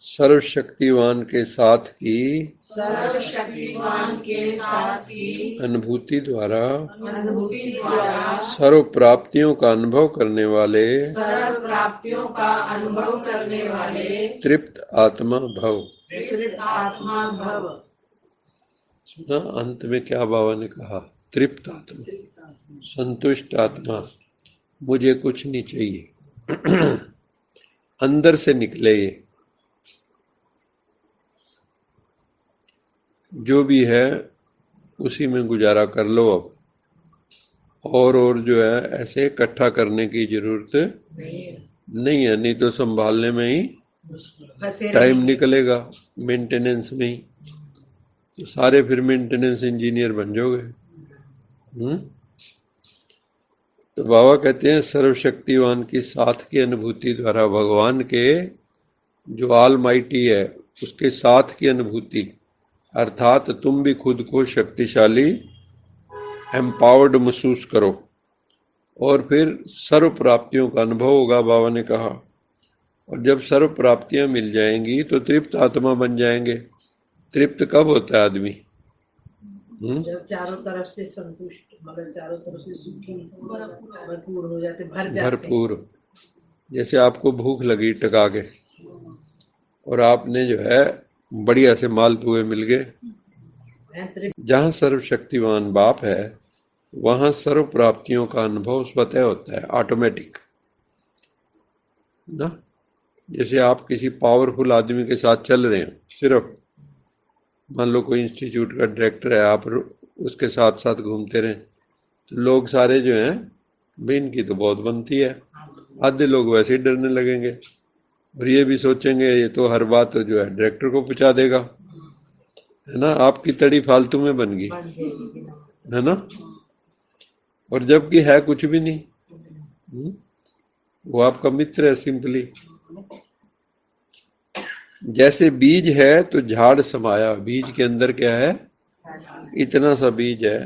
सर्वशक्तिवान के साथ की सर्वशक्तिमान के साथ की अनुभूति द्वारा अनुभूति द्वारा सर्व प्राप्तियों का अनुभव करने वाले सर्व प्राप्तियों का अनुभव करने वाले तृप्त आत्मा भव। तृप्त आत्मा भव। सुना अंत में क्या बाबा ने कहा? तृप्त आत्मा, संतुष्ट आत्मा, मुझे कुछ नहीं चाहिए। अंदर से निकले ये, जो भी है उसी में गुजारा कर लो अब, और जो है ऐसे इकट्ठा करने की जरूरत नहीं है, नहीं तो संभालने में ही टाइम निकलेगा, मेंटेनेंस में ही, तो सारे फिर मेंटेनेंस इंजीनियर बन जाओगे। तो बाबा कहते हैं सर्वशक्तिवान की साथ की अनुभूति द्वारा भगवान के जो ऑलमाइटी है उसके साथ की अनुभूति, अर्थात तुम भी खुद को शक्तिशाली एम्पावर्ड महसूस करो, और फिर सर्व प्राप्तियों का अनुभव होगा, बाबा ने कहा। और जब सर्व प्राप्तियां मिल जाएंगी तो तृप्त आत्मा बन जाएंगे। तृप्त कब होता है आदमी? जब चारों तरफ से संतुष्ट, मतलब चारों तरफ से सुखी भरपूर हो जाते, भर जाते। भरपूर, जैसे आपको भूख लगी टका के, और आपने जो है बढ़िया से मालपुए मिल गए। जहाँ सर्वशक्तिवान बाप है वहाँ सर्व प्राप्तियों का अनुभव स्वतः होता है, ऑटोमेटिक ना। जैसे आप किसी पावरफुल आदमी के साथ चल रहे हैं, सिर्फ मान लो कोई इंस्टीट्यूट का डायरेक्टर है, आप उसके साथ साथ घूमते रहें, तो लोग सारे जो हैं भाई इनकी तो बहुत बनती है, आधे लोग वैसे ही डरने लगेंगे, और ये भी सोचेंगे ये तो हर बात जो है डायरेक्टर को पहुंचा देगा, है ना। आपकी तड़ी फालतू में बन गई, है ना। और जबकि है कुछ भी नहीं, वो आपका मित्र है सिंपली। जैसे बीज है तो झाड़ समाया, बीज के अंदर क्या है? इतना सा बीज है।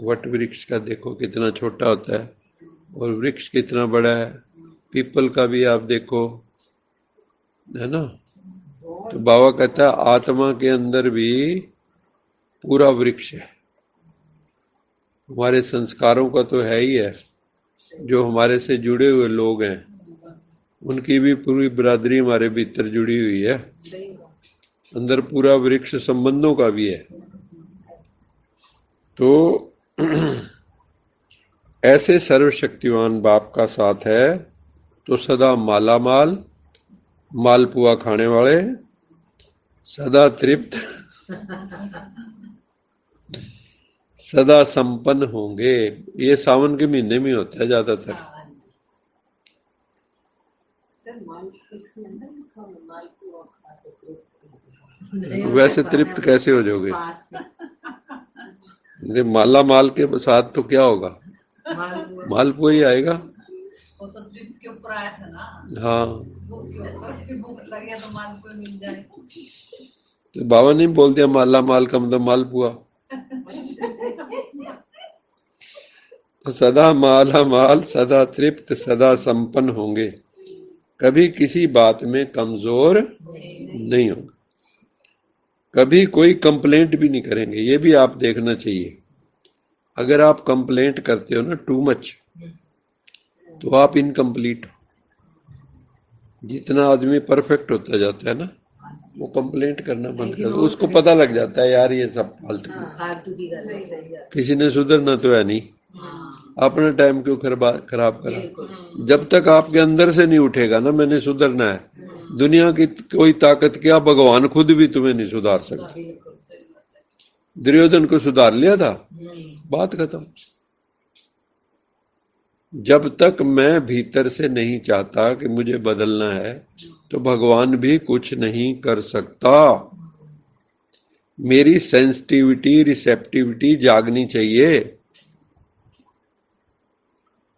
वट वृक्ष का देखो कितना छोटा होता है, और वृक्ष कितना बड़ा है। पीपल का भी आप देखो, है ना। तो बाबा कहता है आत्मा के अंदर भी पूरा वृक्ष है। हमारे संस्कारों का तो है ही है, जो हमारे से जुड़े हुए लोग हैं उनकी भी पूरी बिरादरी हमारे भीतर जुड़ी हुई है। अंदर पूरा वृक्ष संबंधों का भी है। तो ऐसे सर्वशक्तिवान बाप का साथ है तो सदा माला माल, मालपुआ खाने वाले, सदा तृप्त, सदा संपन्न होंगे। ये सावन के महीने में होता है ज्यादातर। वैसे तृप्त कैसे हो जाओगे? माला माल के साथ तो क्या होगा? मालपुआ ही आएगा। वो तो तृप्त के ऊपर आया था ना। हाँ, भूख लगे तो मालपुआ मिल जाए। तो बाबा नहीं बोल दिया माला माल का मतलब मालपुआ? तो सदा माला माल, सदा तृप्त, सदा संपन्न होंगे, कभी किसी बात में कमजोर नहीं होंगे, कभी कोई कंप्लेंट भी नहीं करेंगे। ये भी आप देखना चाहिए। अगर आप कंप्लेंट करते हो ना टू मच, तो आप इनकम्प्लीट हो। जितना आदमी परफेक्ट होता जाता है ना, वो कंप्लेंट करना बंद कर दो। उसको पता लग जाता है यार ये सब फालतू की गल है, किसी ने सुधरना तो है नहीं, अपना टाइम क्यों खराब करा। जब तक आपके अंदर से नहीं उठेगा ना मैंने सुधरना है, दुनिया की कोई ताकत क्या, भगवान खुद भी तुम्हें नहीं सुधार सकता। दुर्योधन को सुधार लिया था, बात खत्म। जब तक मैं भीतर से नहीं चाहता कि मुझे बदलना है, तो भगवान भी कुछ नहीं कर सकता। मेरी सेंसिटिविटी, रिसेप्टिविटी जागनी चाहिए।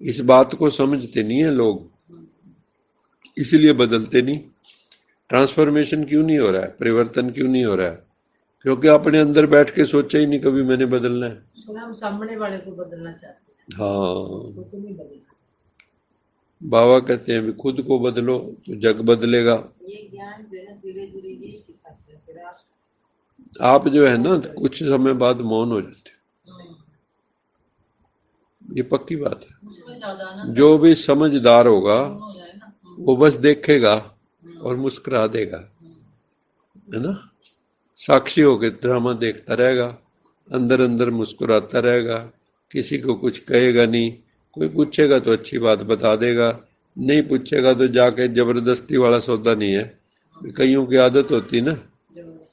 इस बात को समझते नहीं है लोग, इसलिए बदलते नहीं। ट्रांसफॉर्मेशन क्यों नहीं हो रहा है, परिवर्तन क्यों नहीं हो रहा है? क्योंकि अपने अंदर बैठ के सोचा ही नहीं कभी मैंने बदलना है। हम सामने वाले को बदलना चाहते हैं। हाँ, वो तो नहीं बदलना। बाबा कहते हैं भी खुद को बदलो तो जग बदलेगा। ये ज्ञान जो है धीरे धीरे यही सिखाते हैं। फिर आप जो है ना कुछ समय बाद मौन हो जाते हो, ये पक्की बात है। उसमें ज्यादा ना जो भी समझदार होगा हो जाए ना। वो बस देखेगा और मुस्कुरा देगा, है ना। साक्षी होके ड्रामा देखता रहेगा, अंदर अंदर मुस्कुराता रहेगा, किसी को कुछ कहेगा नहीं। कोई पूछेगा तो अच्छी बात बता देगा, नहीं पूछेगा तो जाके जबरदस्ती वाला सौदा नहीं है। कईयों की आदत होती है ना,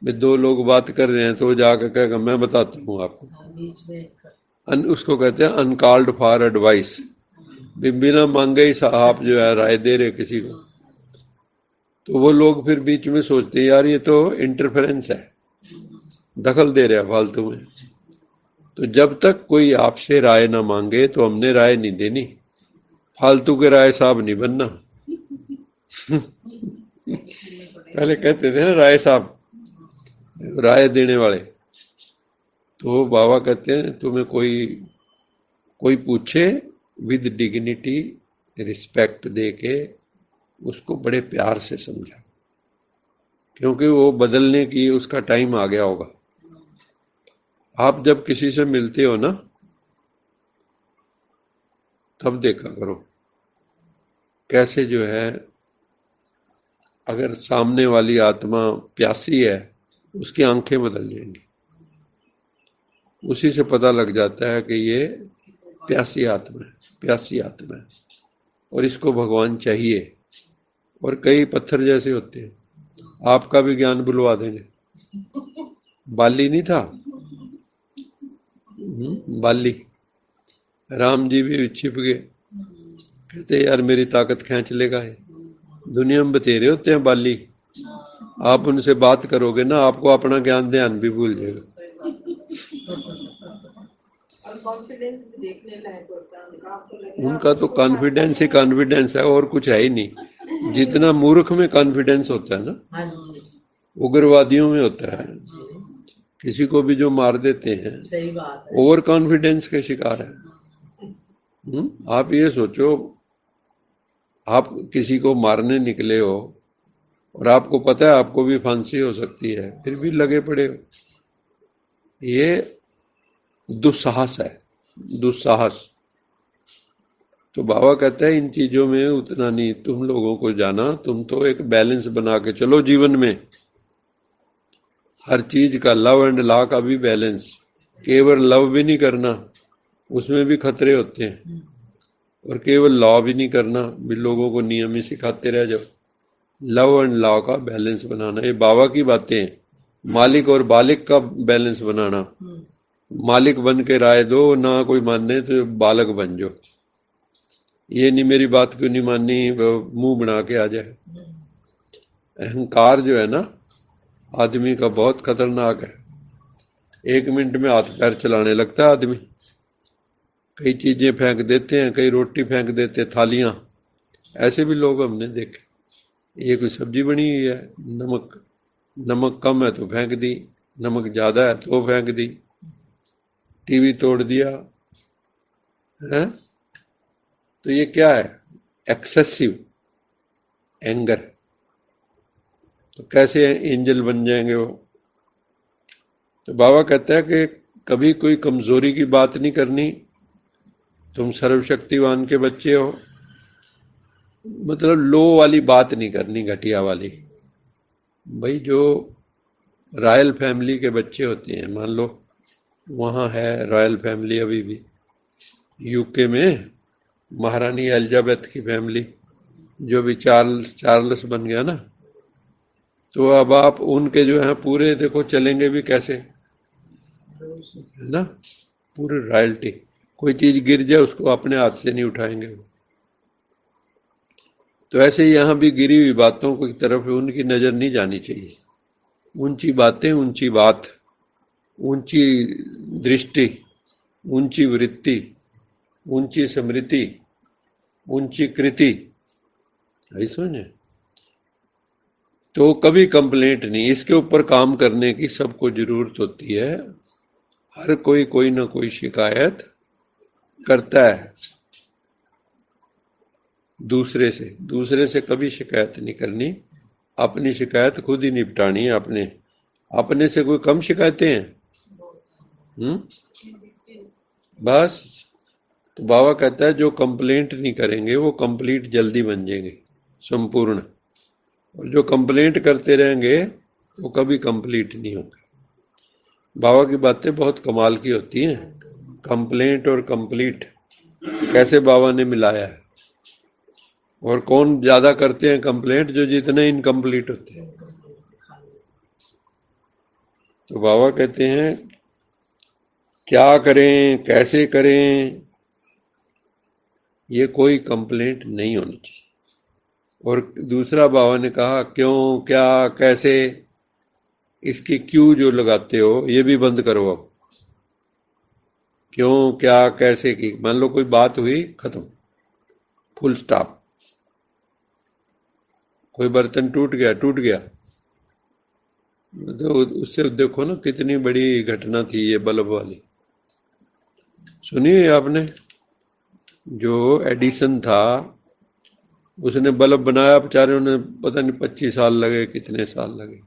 भी दो लोग बात कर रहे हैं तो वो जाकर कहेगा मैं बताता हूँ आपको। बीच में उसको कहते हैं अनकॉल्ड फॉर एडवाइस, बिना मांगे ही आप जो है राय दे रहे किसी को। तो वो लोग फिर बीच में सोचते हैं यार ये तो इंटरफेरेंस है, दखल दे रहे हैं फालतू में। तो जब तक कोई आपसे राय ना मांगे तो हमने राय नहीं देनी, फालतू के राय साहब नहीं बनना। पहले कहते थे ना राय साहब, राय देने वाले। तो बाबा कहते हैं तुम्हें कोई पूछे विद डिग्निटी रिस्पेक्ट दे के उसको बड़े प्यार से समझा, क्योंकि वो बदलने की उसका टाइम आ गया होगा। आप जब किसी से मिलते हो ना तब देखा करो कैसे जो है, अगर सामने वाली आत्मा प्यासी है उसकी आंखें बदल जाएंगी, उसी से पता लग जाता है कि ये प्यासी आत्मा है, प्यासी आत्मा है और इसको भगवान चाहिए। और कई पत्थर जैसे होते हैं, आपका भी ज्ञान बुलवा देंगे। बाली नहीं था, बाली, राम जी भी छिप गए, कहते यार मेरी ताकत खींच लेगा है। दुनिया में बतेरे होते हैं बाली, आप उनसे बात करोगे ना आपको अपना ज्ञान ध्यान भी भूल जाएगा। और कॉन्फिडेंस भी देखने लायक होता है उनका। आपको लगेगा उनका तो कॉन्फिडेंस ही कॉन्फिडेंस है और कुछ है ही नहीं। जितना मूर्ख में कॉन्फिडेंस होता है ना, हाँ जी उग्रवादियों में होता है, किसी को भी जो मार देते हैं, सही बात है। ओवर कॉन्फिडेंस के शिकार है। आप ये सोचो, आप किसी को मारने निकले हो और आपको पता है आपको भी फांसी हो सकती है, फिर भी लगे पड़े हो, ये दुस्साहस है, दुस्साहस। तो बाबा कहता है इन चीजों में उतना नहीं तुम लोगों को जाना, तुम तो एक बैलेंस बना के चलो जीवन में। हर चीज का लव एंड लॉ का भी बैलेंस, केवल लव भी नहीं करना, उसमें भी खतरे होते हैं, और केवल लॉ भी नहीं करना, भी लोगों को नियम ही सिखाते रह जाओ। लव एंड लॉ का बैलेंस बनाना, ये बाबा की बातें हैं। मालिक और बालिक का बैलेंस बनाना, मालिक बन के राय दो, ना कोई माने तो बालक बन जाओ। ये नहीं मेरी बात क्यों नहीं मानी, मुंह बना के आ जाए। अहंकार जो है ना आदमी का बहुत खतरनाक है, 1 मिनट में हाथ पैर चलाने लगता है आदमी। कई चीजें फेंक देते हैं, कई रोटी फेंक देते, थालियां, ऐसे भी लोग हमने देखे। ये कोई सब्जी बनी हुई है, नमक कम है तो फेंक दी, नमक ज्यादा है तो फेंक दी, टीवी तोड़ दिया है। तो ये क्या है? Excessive anger. तो कैसे एंजल बन जाएंगे वो? तो बाबा कहता है कि कभी कोई कमजोरी की बात नहीं करनी, तुम सर्वशक्तिवान के बच्चे हो, मतलब लो वाली बात नहीं करनी, घटिया वाली। भाई जो रॉयल फैमिली के बच्चे होते हैं, मान लो वहाँ है रॉयल फैमिली अभी भी, यूके में महारानी एलिजाबेथ की फैमिली, जो भी चार्ल्स बन गया ना, तो अब आप उनके जो है पूरे देखो चलेंगे भी कैसे, है ना, पूरी रॉयल्टी। कोई चीज गिर जाए उसको अपने हाथ से नहीं उठाएंगे वो। तो ऐसे यहाँ भी गिरी हुई बातों की तरफ उनकी नजर नहीं जानी चाहिए। ऊंची बातें, ऊंची बात, ऊंची दृष्टि, ऊंची वृत्ति, ऊंची स्मृति, ऊंची कृति, ऐसा समझे। तो कभी कंप्लेंट नहीं, इसके ऊपर काम करने की सबको जरूरत होती है। हर कोई ना कोई शिकायत करता है, दूसरे से कभी शिकायत नहीं करनी, अपनी शिकायत खुद ही निपटानी है। अपने से कोई कम शिकायतें हैं? बस। तो बाबा कहता है जो कंप्लेंट नहीं करेंगे वो कंप्लीट जल्दी बन जाएंगे, संपूर्ण। और जो कंप्लेंट करते रहेंगे वो कभी कंप्लीट नहीं होंगे। बाबा की बातें बहुत कमाल की होती हैं। कंप्लेंट और कंप्लीट कैसे बाबा ने मिलाया है। और कौन ज्यादा करते हैं कंप्लेंट? जो जितने इनकम्प्लीट होते हैं। तो बाबा कहते हैं क्या करें, कैसे करें, ये कोई कंप्लेंट नहीं होनी चाहिए। और दूसरा बाबा ने कहा क्यों, क्या, कैसे, इसकी क्यों जो लगाते हो ये भी बंद करो अब। क्यों, क्या, कैसे की, मान लो कोई बात हुई, खत्म, फुल स्टॉप। कोई बर्तन टूट गया, तो उससे देखो ना कितनी बड़ी घटना थी ये बल्ब वाली। सुनिए आपने, जो एडिसन था उसने बल्ब बनाया, बेचारे ने पता नहीं 25 साल लगे, कितने साल लगे।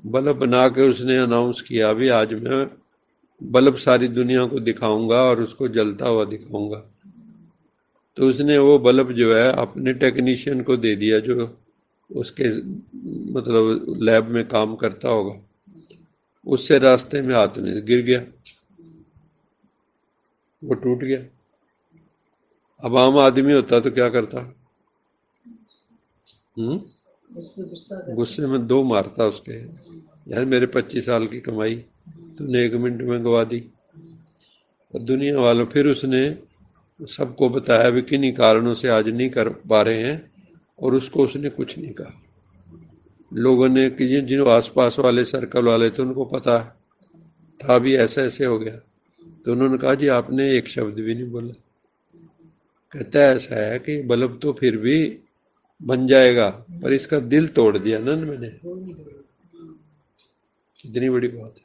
बल्ब बना के उसने अनाउंस किया अभी आज मैं बल्ब सारी दुनिया को दिखाऊंगा और उसको जलता हुआ दिखाऊंगा। तो उसने वो बल्ब जो है अपने टेक्नीशियन को दे दिया, जो उसके मतलब लैब में काम करता होगा। उससे रास्ते में हाथ में गिर गया, वो टूट गया। अब आम आदमी होता तो क्या करता? गुस्से में दो मारता उसके, यार मेरे 25 साल की कमाई तूने 1 मिनट में गवा दी। और दुनिया वालों, फिर उसने सबको बताया भी किन्हीं कारणों से आज नहीं कर पा रहे हैं, और उसको उसने कुछ नहीं कहा। लोगों ने कि जिन आसपास वाले सर्कल वाले थे उनको पता था भी ऐसा ऐसे हो गया, तो उन्होंने कहा जी आपने एक शब्द भी नहीं बोला। कहता है ऐसा है कि बल्ब तो फिर भी बन जाएगा, पर इसका दिल तोड़ दिया ना मैंने। कितनी बड़ी बात है,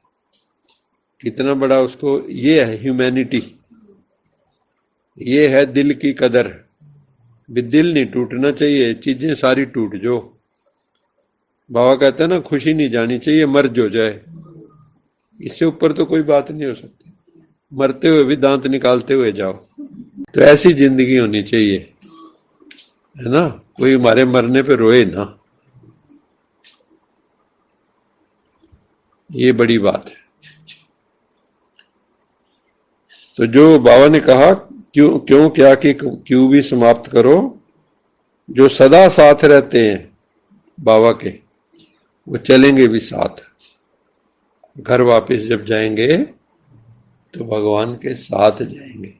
कितना बड़ा उसको, ये है ह्यूमैनिटी, ये है दिल की कदर। भी दिल नहीं टूटना चाहिए, चीजें सारी टूट जो। बाबा कहते हैं ना खुशी नहीं जानी चाहिए, मर्ज हो जाए। इससे ऊपर तो कोई बात नहीं हो सकती। मरते हुए भी दांत निकालते हुए जाओ, तो ऐसी जिंदगी होनी चाहिए, है ना। कोई हमारे मरने पे रोए ना, ये बड़ी बात है। तो जो बाबा ने कहा क्यों क्यों क्या कि क्यों भी समाप्त करो। जो सदा साथ रहते हैं बाबा के, वो चलेंगे भी साथ। घर वापस जब जाएंगे तो भगवान के साथ जाएंगे।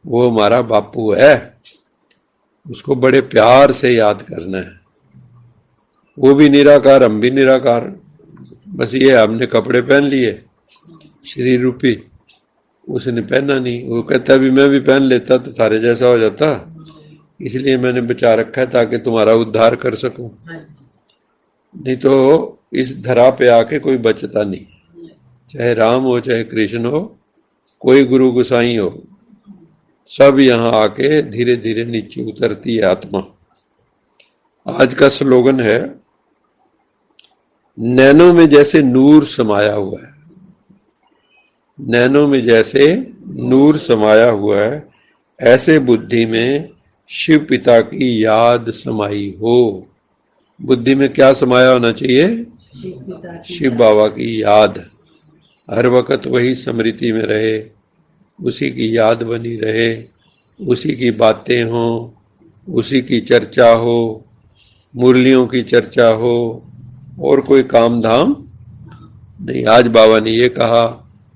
वो हमारा बापू है, उसको बड़े प्यार से याद करना है। वो भी निराकार, हम भी निराकार। बस ये हमने कपड़े पहन लिए शरीर रूपी, उसने पहना नहीं। वो कहता भी मैं भी पहन लेता तो थारे जैसा हो जाता, इसलिए मैंने बचा रखा है ताकि तुम्हारा उद्धार कर सकूं। नहीं तो इस धरा पे आके कोई बचता नहीं, चाहे राम हो चाहे कृष्ण हो, कोई गुरु गोसाई हो, सब यहाँ आके धीरे धीरे नीचे उतरती है आत्मा। आज का स्लोगन है नैनों में जैसे नूर समाया हुआ है। नैनों में जैसे नूर समाया हुआ है, ऐसे बुद्धि में शिव पिता की याद समाई हो। बुद्धि में क्या समाया होना चाहिए? शिव बाबा की याद। हर वक्त वही स्मृति में रहे, उसी की याद बनी रहे, उसी की बातें हों, उसी की चर्चा हो, मुरलियों की चर्चा हो, और कोई काम धाम नहीं। आज बाबा ने ये कहा,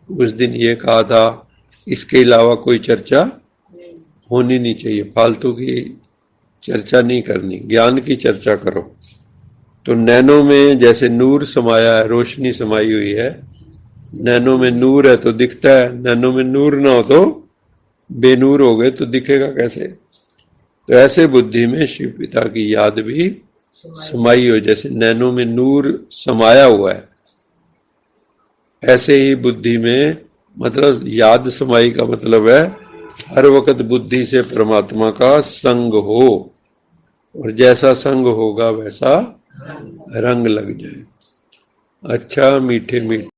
उस दिन ये कहा था, इसके अलावा कोई चर्चा होनी नहीं चाहिए। फालतू की चर्चा नहीं करनी, ज्ञान की चर्चा करो। तो नैनों में जैसे नूर समाया है, रोशनी समाई हुई है। नैनों में नूर है तो दिखता है, नैनों में नूर ना हो तो बेनूर हो गए तो दिखेगा कैसे। तो ऐसे बुद्धि में शिव पिता की याद भी समाई हो, जैसे नैनों में नूर समाया हुआ है, ऐसे ही बुद्धि में मतलब याद समाई का मतलब है हर वक्त बुद्धि से परमात्मा का संग हो, और जैसा संग होगा वैसा रंग लग जाए। अच्छा मीठे मीठे